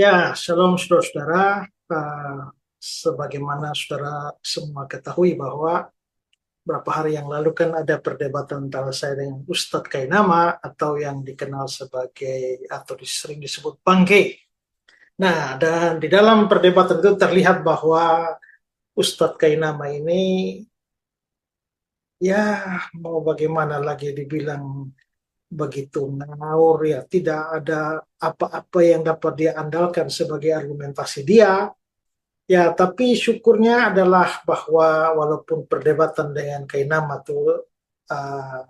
Ya, shalom saudara-saudara. Sebagaimana saudara semua ketahui bahwa beberapa hari yang lalu kan ada perdebatan antara saya dengan Ustadz Kainama atau yang dikenal sebagai atau sering disebut Bang G. Nah, dan di dalam perdebatan itu terlihat bahwa Ustadz Kainama ini ya mau bagaimana lagi dibilang begitu ngawur ya, tidak ada apa-apa yang dapat dia andalkan sebagai argumentasi dia. Ya, tapi syukurnya adalah bahwa walaupun perdebatan dengan Kainama itu uh,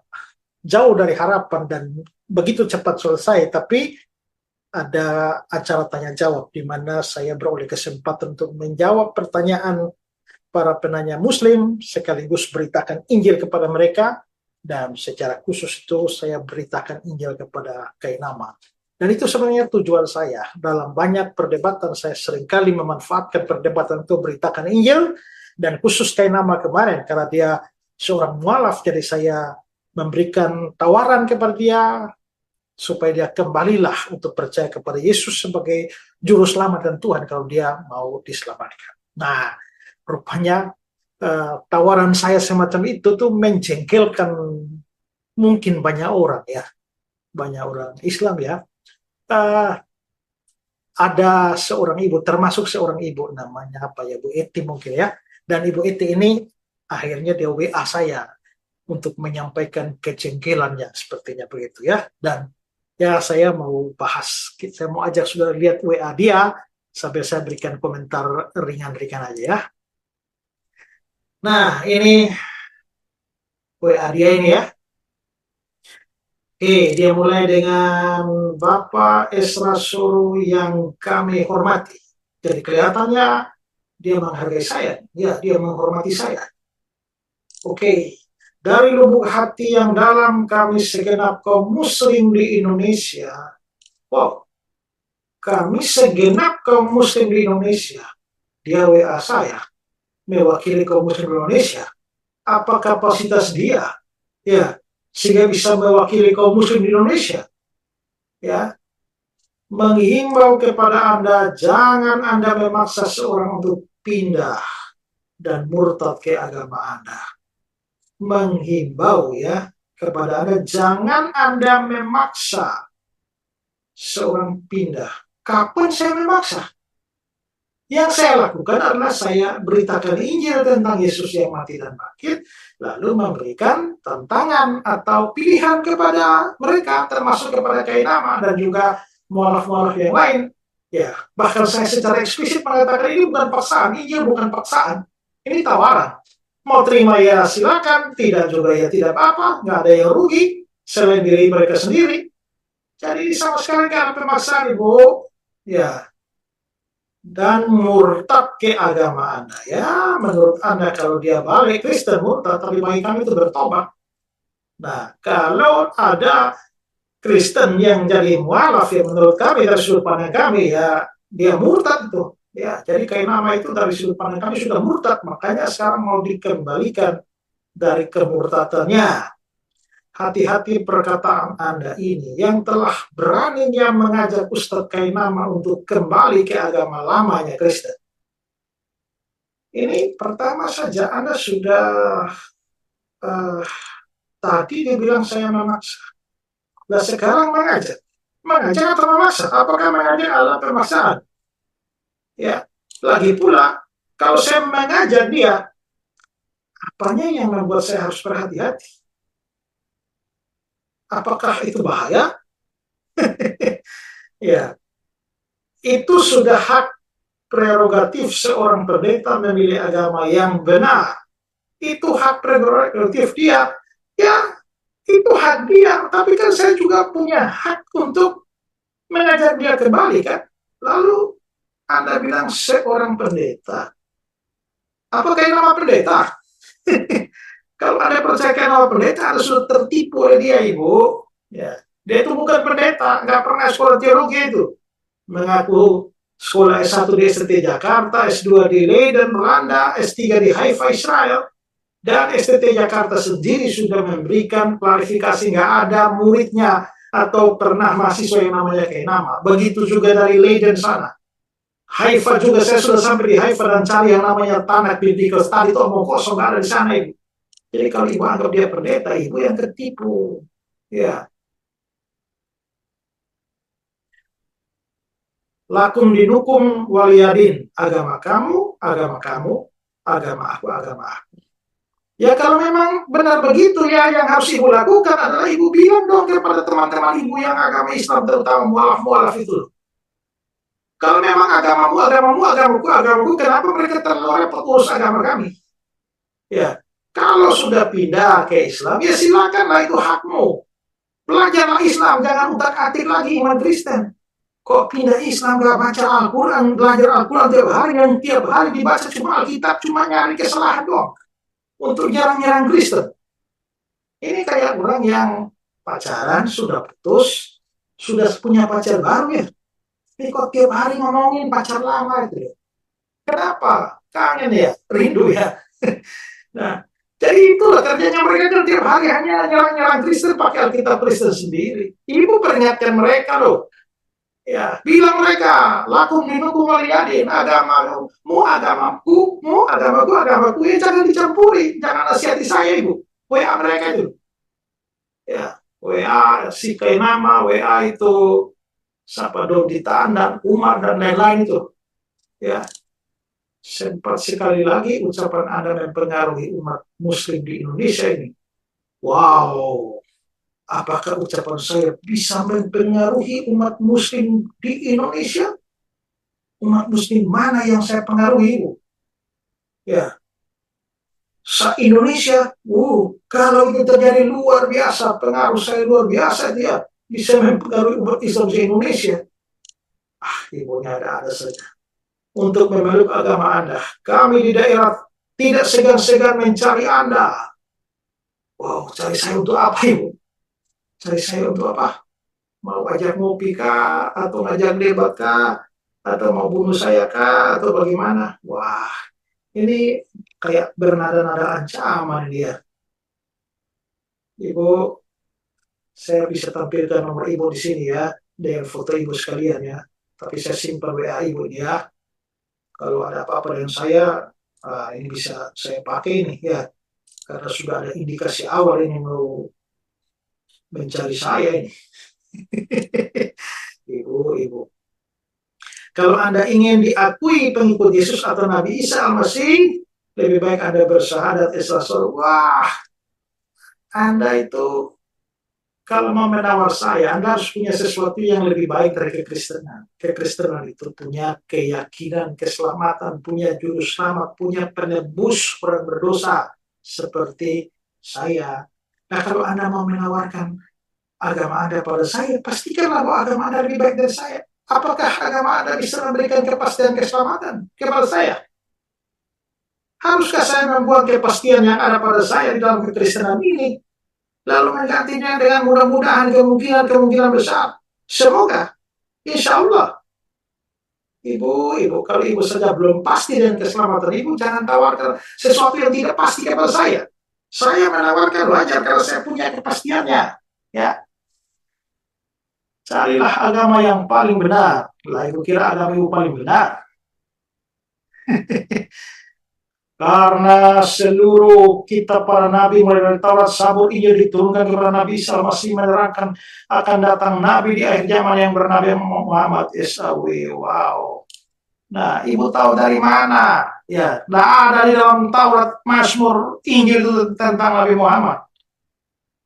jauh dari harapan dan begitu cepat selesai, tapi ada acara tanya jawab di mana saya beroleh kesempatan untuk menjawab pertanyaan para penanya Muslim sekaligus beritakan Injil kepada mereka, dan secara khusus itu saya beritakan Injil kepada Kainama. Dan itu sebenarnya tujuan saya. Dalam banyak perdebatan, saya seringkali memanfaatkan perdebatan itu beritakan Injil, dan khusus Kainama kemarin, karena dia seorang mualaf, jadi saya memberikan tawaran kepada dia, supaya dia kembalilah untuk percaya kepada Yesus sebagai Juru Selamat dan Tuhan kalau dia mau diselamatkan. Nah, rupanya tawaran saya semacam itu tuh menjengkelkan mungkin banyak orang ya, banyak orang Islam ya. Uh, ada seorang ibu, termasuk seorang ibu namanya apa ya, Bu Eti mungkin ya. Dan Ibu Eti ini akhirnya dia WA saya untuk menyampaikan kejengkelannya sepertinya begitu ya. Dan ya saya mau bahas, saya mau ajak saudara lihat WA dia sambil saya berikan komentar ringan-ringan aja ya. Nah, ini WA dia ini ya. Oke, dia mulai dengan Bapak Esra Suru yang kami hormati. Jadi kelihatannya dia menghargai saya, ya, dia menghormati saya. Oke, dari lubuk hati yang dalam kami segenap kaum muslim di Indonesia. Wow, kami segenap kaum muslim di Indonesia. Dia WA saya, mewakili kaum muslim di Indonesia. Apa kapasitas dia? Ya, sehingga bisa mewakili kaum muslim di Indonesia. Ya, menghimbau kepada Anda, jangan Anda memaksa seorang untuk pindah dan murtad ke agama Anda. Menghimbau ya kepada Anda, jangan Anda memaksa seorang pindah. Kapan saya memaksa? Yang saya lakukan adalah saya beritakan Injil tentang Yesus yang mati dan bangkit, lalu memberikan tantangan atau pilihan kepada mereka, termasuk kepada Kainama dan juga mualaf-mualaf yang lain. Ya, bahkan saya secara eksplisit mengatakan ini bukan paksaan, Injil bukan paksaan, ini tawaran. Mau terima ya silakan, tidak juga ya tidak apa-apa, nggak ada yang rugi selain diri mereka sendiri. Jadi sama sekali nggak ada pemaksaan, Ibu. Ya, dan murtad ke agama Anda. Ya, menurut Anda kalau dia balik Kristen murtad, tapi bagi kami itu bertobat. Nah, kalau ada Kristen yang jadi mualaf, ya menurut kami dari sudut pandang kami ya dia murtad itu. Ya, jadi Kainama itu dari sudut pandang kami sudah murtad, makanya sekarang mau dikembalikan dari kemurtadannya. Hati-hati perkataan Anda ini yang telah beraninya mengajak Ustadz Kainama untuk kembali ke agama lamanya Kristen. Ini pertama saja Anda sudah uh, tadi dibilang saya memaksa. Nah sekarang mengajak. Mengajak atau memaksa? Apakah mengajak adalah pemaksaan? Ya, lagi pula kalau saya mengajak dia, apanya yang membuat saya harus berhati-hati? Apakah itu bahaya? Ya, itu sudah hak prerogatif seorang pendeta memilih agama yang benar. Itu hak prerogatif dia. Ya, itu hak dia. Tapi kan saya juga punya hak untuk mengajak dia kembali kan. Lalu Anda bilang seorang pendeta. Apakah yang nama pendeta? Kalau Anda percaya nama pendeta, Anda sudah tertipu oleh dia, Ibu. Ya, dia itu bukan pendeta, nggak pernah sekolah teologi itu. Mengaku sekolah S1 di STT Jakarta, S2 di Leiden, Belanda, S3 di Haifa, Israel. Dan STT Jakarta sendiri sudah memberikan klarifikasi nggak ada muridnya atau pernah mahasiswa yang namanya Kainama. Begitu juga dari Leiden sana. Haifa juga, saya sudah sampai di Haifa dan cari yang namanya tanah biblical study itu omong kosong, nggak ada di sana ibu. Jadi kalau ibu anggap dia pendeta, ibu yang ketipu. Ya, lakum dinukum waliyadin, agama kamu, agama kamu, agama aku, agama aku. Ya kalau memang benar begitu ya, yang harus ibu lakukan adalah ibu bilang dong kepada teman-teman ibu yang agama Islam, terutama mualaf-mualaf itu. Kalau memang agamamu, agamamu, agamaku, agamaku, kenapa mereka terlalu repot urus agama kami? Ya, kalau sudah pindah ke Islam, ya silakanlah, itu hakmu. Belajarlah Islam, jangan utak-atik lagi iman Kristen. Kok pindah Islam gak baca Al-Quran, belajar Al-Quran tiap hari, yang tiap hari dibaca cuma Alkitab, cuma nyari kesalahan doang. Untuk nyerang-nyerang Kristen. Ini kayak orang yang pacaran, sudah putus, sudah punya pacar baru ya. Ini kok tiap hari ngomongin pacar lama itu ya. Kenapa? Kangen ya, rindu ya. Nah, jadi itulah kerjanya mereka kan tiap hari hanya nyerang-nyerang Kristen pakai Alkitab Kristen sendiri. Ibu peringatkan mereka loh. Ya, bilang mereka, lakum dinukum waliyadin, agamamu, agamaku, agamaku, agamaku. Ya, jangan dicampuri, jangan nasihati saya ibu. WA mereka itu. Ya, WA si Kainama, WA itu siapa Dita dan Umar dan lain-lain itu. Ya, sempat sekali lagi ucapan Anda mempengaruhi umat Muslim di Indonesia ini. Wow, apakah ucapan saya bisa mempengaruhi umat Muslim di Indonesia? Umat Muslim mana yang saya pengaruhi? Ya, se-Indonesia, kalau itu terjadi luar biasa, pengaruh saya luar biasa, dia bisa mempengaruhi umat Islam di Indonesia. Ibunya ada saja. Untuk memeluk agama Anda, kami di daerah tidak segan-segan mencari Anda. Wow, cari saya untuk apa ibu? Cari saya untuk apa? Mau ajak ngopi kah? Atau ngajak debat kah? Atau mau bunuh saya kah? Atau bagaimana? Wah, ini kayak bernada-nada ancaman dia. Ibu, saya bisa tampilkan nomor ibu di sini ya, dengan foto ibu sekalian ya. Tapi saya simpan WA ibu ini ya. Kalau ada apa-apa dengan saya, ini bisa saya pakai ini ya. Karena sudah ada indikasi awal ini mau mencari saya ini. Ibu. Kalau Anda ingin diakui pengikut Yesus atau Nabi Isa Al-Masih, lebih baik Anda bersyahadat Islam. Wah, Anda itu kalau mau menawar saya, Anda harus punya sesuatu yang lebih baik dari kekristenan. Kekristenan itu punya keyakinan, keselamatan, punya juru selamat, punya penebus orang berdosa seperti saya. Nah, kalau Anda mau menawarkan agama Anda pada saya, pastikanlah bahwa agama Anda lebih baik dari saya. Apakah agama Anda bisa memberikan kepastian keselamatan kepada saya? Haruskah saya membuat kepastian yang ada pada saya di dalam kekristenan ini, lalu menggantinya dengan mudah-mudahan kemungkinan besar? Semoga, insya Allah. Ibu, kalau ibu saja belum pasti dengan keselamatan ibu, jangan tawarkan sesuatu yang tidak pasti kepada saya. Saya menawarkan wajar karena saya punya kepastiannya. Ya, carilah agama yang paling benar. Lah, ibu kira agama ibu paling benar? Karena seluruh kitab para nabi mulai dari Taurat, Zabur, Injil diturunkan kepada Nabi Isa masih menerangkan akan datang nabi di akhir zaman yang bernama Muhammad SAW. Wow. Nah, ibu tahu dari mana? Ya, tidak ada di dalam Taurat, Mazmur, Injil itu tentang Nabi Muhammad.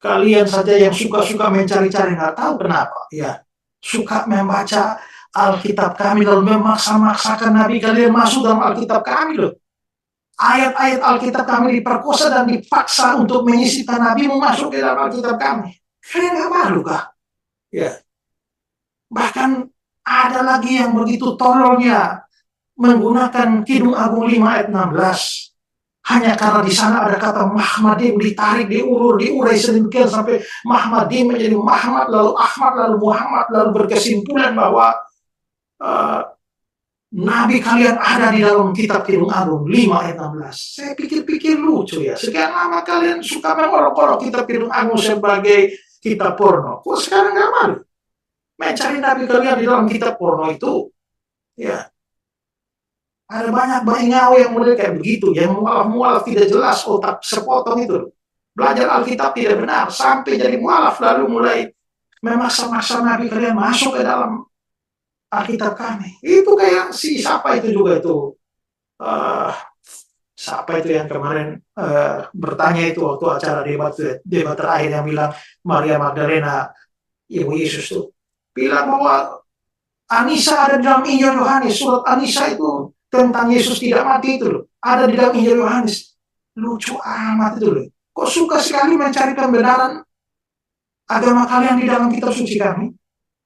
Kalian saja yang suka-suka mencari-cari, nggak tahu kenapa. Ya, suka membaca Alkitab kami lalu memaksa-maksakan Nabi kalian masuk dalam Alkitab kami loh. Ayat-ayat Alkitab kami diperkosa dan dipaksa untuk menyisihkan Nabi masuk ke dalam Alkitab kami. Kalian nggak malu kah? Ya. Bahkan ada lagi yang begitu tololnya menggunakan Kidung Agung 5 ayat 16. Hanya karena di sana ada kata Mahmadim, ditarik, diulur, diurai sedemikian sampai Mahmadim menjadi Muhammad, lalu Ahmad, lalu Muhammad, lalu berkesimpulan bahwa Nabi kalian ada di dalam kitab Kidung Agung 5 ayat 16. Saya pikir-pikir lucu ya. Sekian lama kalian suka mengolok-olok kitab Kidung Agung sebagai kitab porno. Kok sekarang nggak malu mencari Nabi kalian di dalam kitab porno itu? Ya. Ada banyak bengau yang model kayak begitu, yang mualaf-mualaf tidak jelas, otak sepotong itu. Belajar Alkitab tidak benar, sampai jadi mualaf, lalu mulai memaksa-maksa Nabi kalian masuk ke dalam Alkitab kami. Itu kayak si siapa itu juga itu. Uh, Siapa itu yang kemarin bertanya itu waktu acara debat terakhir yang bilang Maria Magdalena, Ibu Yesus tuh. Bilang bahwa Anisa ada di dalam Injil Yohanes. Surat Anisa itu tentang Yesus tidak mati itu loh. Ada di dalam Injil Yohanes. Lucu amat itu loh. Kok suka sekali mencari pembenaran agama kalian di dalam kitab suci kami?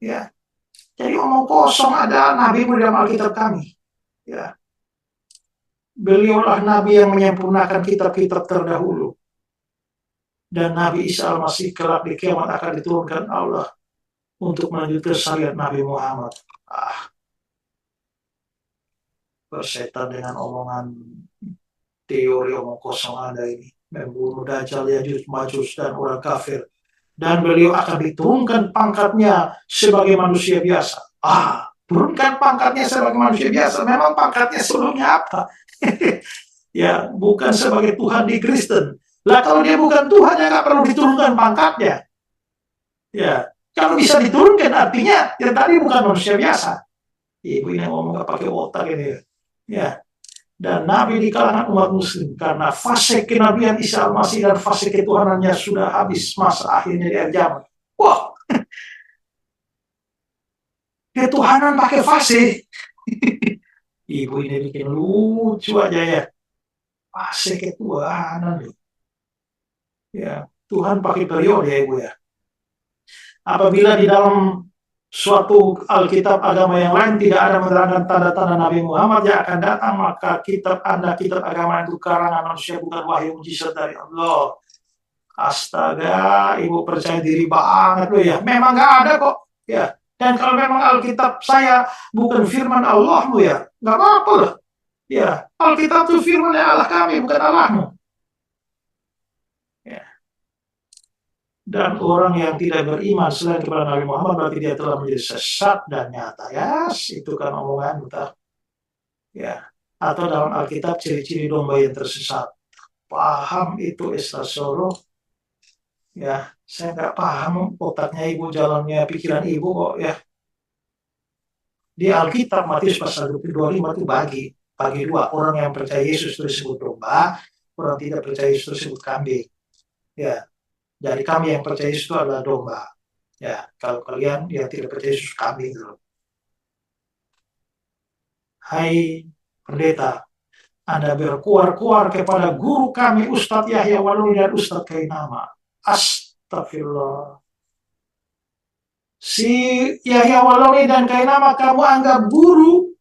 Ya. Jadi omong kosong ada nabi di dalam Alkitab kami. Ya. Beliaulah nabi yang menyempurnakan kitab-kitab terdahulu. Dan Nabi Isa Al-Masih kelak di kiamat akan diturunkan Allah untuk melanjutkan syariat Nabi Muhammad. Bersetan dengan omongan teori omong kosong Anda ini. Membunuh Dajjal, Yajuj, Majuj, dan orang kafir. Dan beliau akan diturunkan pangkatnya sebagai manusia biasa. Turunkan pangkatnya sebagai manusia biasa. Memang pangkatnya sebelumnya apa? Ya, bukan sebagai Tuhan di Kristen. Lah kalau dia bukan Tuhan, ya nggak perlu diturunkan pangkatnya. Ya, kalau bisa diturunkan artinya yang tadi bukan manusia biasa. Ibu ini ngomong nggak pakai otak ini. Ya, dan Nabi di kalangan umat Muslim karena fase kenabian Isa Al-Masih dan fase ketuhanannya sudah habis masa akhirnya di akhir zaman. Wah, ketuhanan pakai fase. Ibu ini bikin lucu aja ya. Fase ketuhanan. Ya, Tuhan pakai periode ya Ibu ya. Apabila di dalam suatu Alkitab agama yang lain tidak ada menerangkan tanda-tanda Nabi Muhammad yang akan datang, maka kitab agama itu karangan manusia, bukan wahyu mujizat dari Allah. Astaga, Ibu percaya diri banget loh ya. Memang nggak ada kok. Ya. Dan kalau memang Alkitab saya bukan firman Allah loh ya, nggak apa-apa loh. Ya, Alkitab itu firman Allah kami, bukan Allahmu. Ya. Dan orang yang tidak beriman selain kepada Nabi Muhammad berarti dia telah menjadi sesat dan nyata. Ya, itu kan omongan kita. Ya. Atau dalam Alkitab ciri-ciri domba yang tersesat. Paham itu Ustaz Soro? Ya, saya nggak paham otaknya Ibu, jalannya pikiran Ibu kok ya. Di Alkitab Matius pasal 25 itu bagi dua. Orang yang percaya Yesus itu disebut domba, orang tidak percaya Yesus itu disebut kambing. Ya. Jadi kami yang percaya Yesus itu adalah domba. Ya, kalau kalian yang tidak percaya Yesus kambing itu. Hai pendeta, Anda berkuar-kuar kepada guru kami Ustadz Yahya Waluni dan Ustadz Kainama. Astagfirullah. Si Yahya Waluni dan Kainama kamu anggap guru.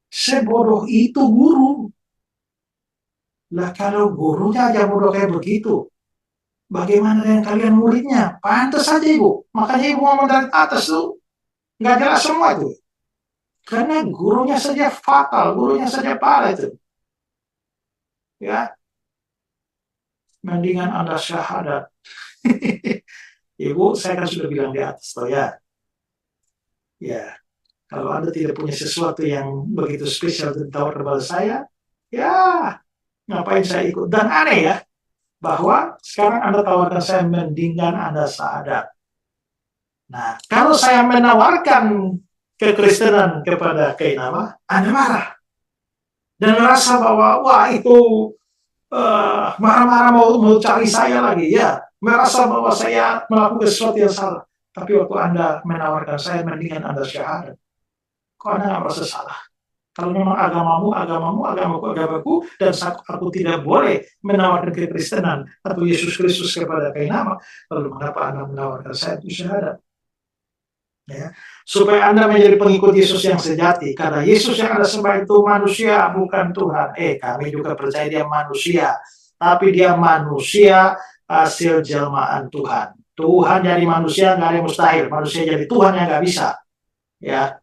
Sebodoh itu guru. Lah kalau gurunya aja bodoh kayak begitu, bagaimana dengan kalian muridnya? Pantas saja Ibu. Makanya Ibu ngomong dari atas tuh nggak jelas semua itu. Karena gurunya saja fatal, gurunya saja parah itu. Ya, mendingan Anda syahadat. Ibu, saya kan sudah bilang di atas toh ya. Ya, kalau Anda tidak punya sesuatu yang begitu spesial ditawar kepada saya, ya ngapain saya ikut? Dan aneh ya, bahwa sekarang Anda tawarkan saya mendingan Anda syahadat. Nah, kalau saya menawarkan kekristenan kepada Kainama, Anda marah. Dan merasa bahwa, wah itu marah-marah mau cari saya lagi. Ya, merasa bahwa saya melakukan sesuatu yang salah. Tapi waktu Anda menawarkan saya, mendingan Anda syahadat. Kok Anda nggak merasa salah? Kalau memang agamaku, dan aku tidak boleh menawarkan kekristenan atau Yesus Kristus kepada Kainama, lalu mengapa Anda menawarkan saya itu syahadat? Ya, supaya Anda menjadi pengikut Yesus yang sejati, karena Yesus yang Anda sembah itu manusia, bukan Tuhan. Kami juga percaya dia manusia, tapi dia manusia hasil jelmaan Tuhan. Tuhan jadi manusia nggak ada yang mustahil, manusia jadi Tuhan yang nggak bisa. Ya,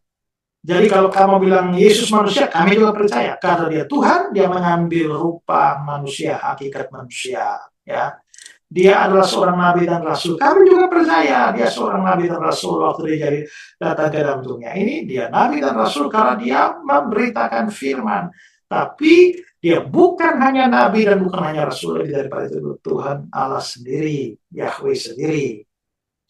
jadi kalau kamu bilang Yesus manusia, kami juga percaya karena dia Tuhan, dia mengambil rupa manusia, hakikat manusia. Ya, dia adalah seorang nabi dan rasul. Kami juga percaya dia seorang nabi dan rasul waktu dia jadi datang ke dalam dunia ini. Dia nabi dan rasul karena dia memberitakan firman. Tapi dia bukan hanya nabi dan bukan hanya rasul, lebih daripada itu Tuhan Allah sendiri, Yahweh sendiri.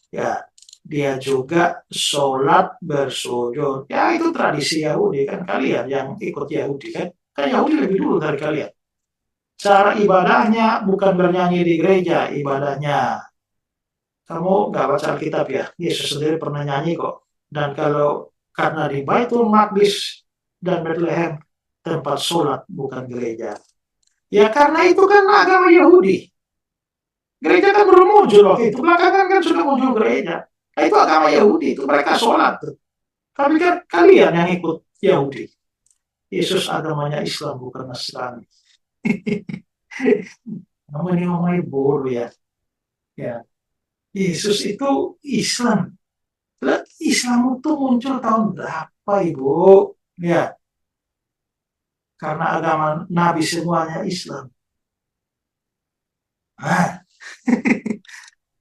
Ya, dia juga sholat bersujud. Ya, itu tradisi Yahudi kan, kalian yang ikut Yahudi kan. Kan Yahudi lebih dulu dari kalian. Cara ibadahnya bukan bernyanyi di gereja, ibadahnya. Kamu nggak baca Alkitab ya? Yesus sendiri pernah nyanyi kok. Dan kalau karena di Baitul Maqdis dan Bethlehem tempat sholat bukan gereja. Ya karena itu kan agama Yahudi. Gereja kan belum muncul waktu itu. Belakangan kan sudah muncul gereja. Nah, itu agama Yahudi, itu mereka sholat. Tapi kan kalian yang ikut Yahudi. Yesus agamanya Islam bukan Nasrani. Namanya ngomongnya bodoh ya. Ya, Yesus itu Islam. Lah, Islam itu muncul tahun berapa, Ibu? Ya, karena agama Nabi semuanya Islam. Ah,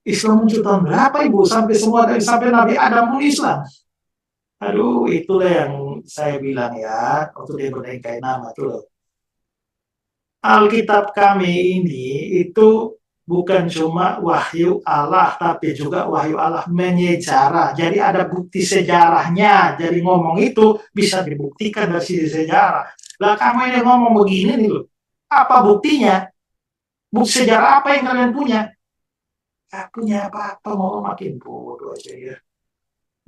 Islam muncul tahun berapa, Ibu? Sampai Nabi Adam pun Islam. Aduh, itulah yang saya bilang ya, waktu dia bernikahi nama tuh loh. Alkitab kami ini itu bukan cuma wahyu Allah, tapi juga wahyu Allah menyejarah. Jadi ada bukti sejarahnya. Jadi ngomong itu bisa dibuktikan dari sisi sejarah. Lah kamu ini ngomong begini nih loh. Apa buktinya? Bukti sejarah apa yang kalian punya? Gak punya apa-apa, mau makin bodoh aja ya.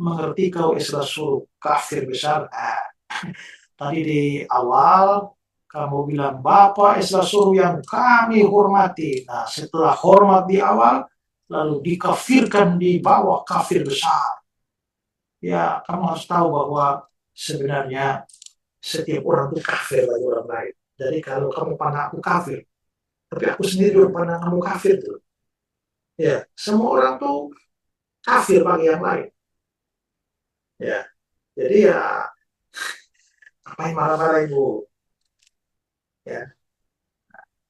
Mengerti kau Islam suruh kafir besar. Tadi di awal kamu bilang Bapak Islam suruh yang kami hormati. Nah setelah hormat di awal, lalu dikafirkan di bawah kafir besar. Ya kamu harus tahu bahwa sebenarnya setiap orang itu kafir bagi orang lain. Jadi kalau kamu pandang aku kafir, tapi aku sendiri juga pandang kamu kafir tuh. Ya, semua orang tuh kafir bagi yang lain. Ya, jadi ya ngapain marah-marah ibu? Ya,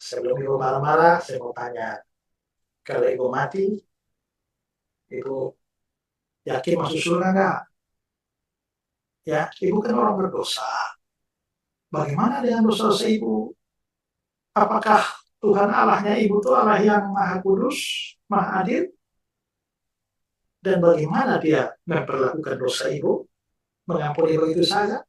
sebelum ibu marah-marah, saya mau tanya, kalau ibu mati, ibu yakin masuk surga nggak? Ya, ibu kan orang berdosa. Bagaimana dengan dosa-dosa ibu? Apakah Tuhan Allahnya ibu itu Allah yang maha kudus, maha adil? Dan bagaimana dia memperlakukan dosa ibu? Mengampuni begitu saja?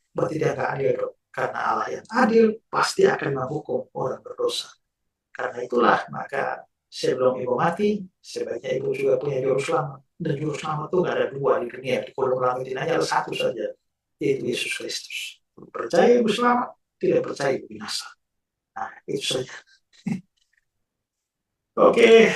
Berarti dia nggak adil dong. Karena Allah yang adil pasti akan menghukum orang berdosa. Karena itulah maka sebelum ibu mati, sebaiknya ibu juga punya juru selamat. Dan juru selamat itu nggak ada dua di dunia. Di kolom langit ini hanya ada satu saja, yaitu Yesus Kristus. Percaya ibu selamat, tidak percaya ibu binasa. Nah, itu saja. Oke.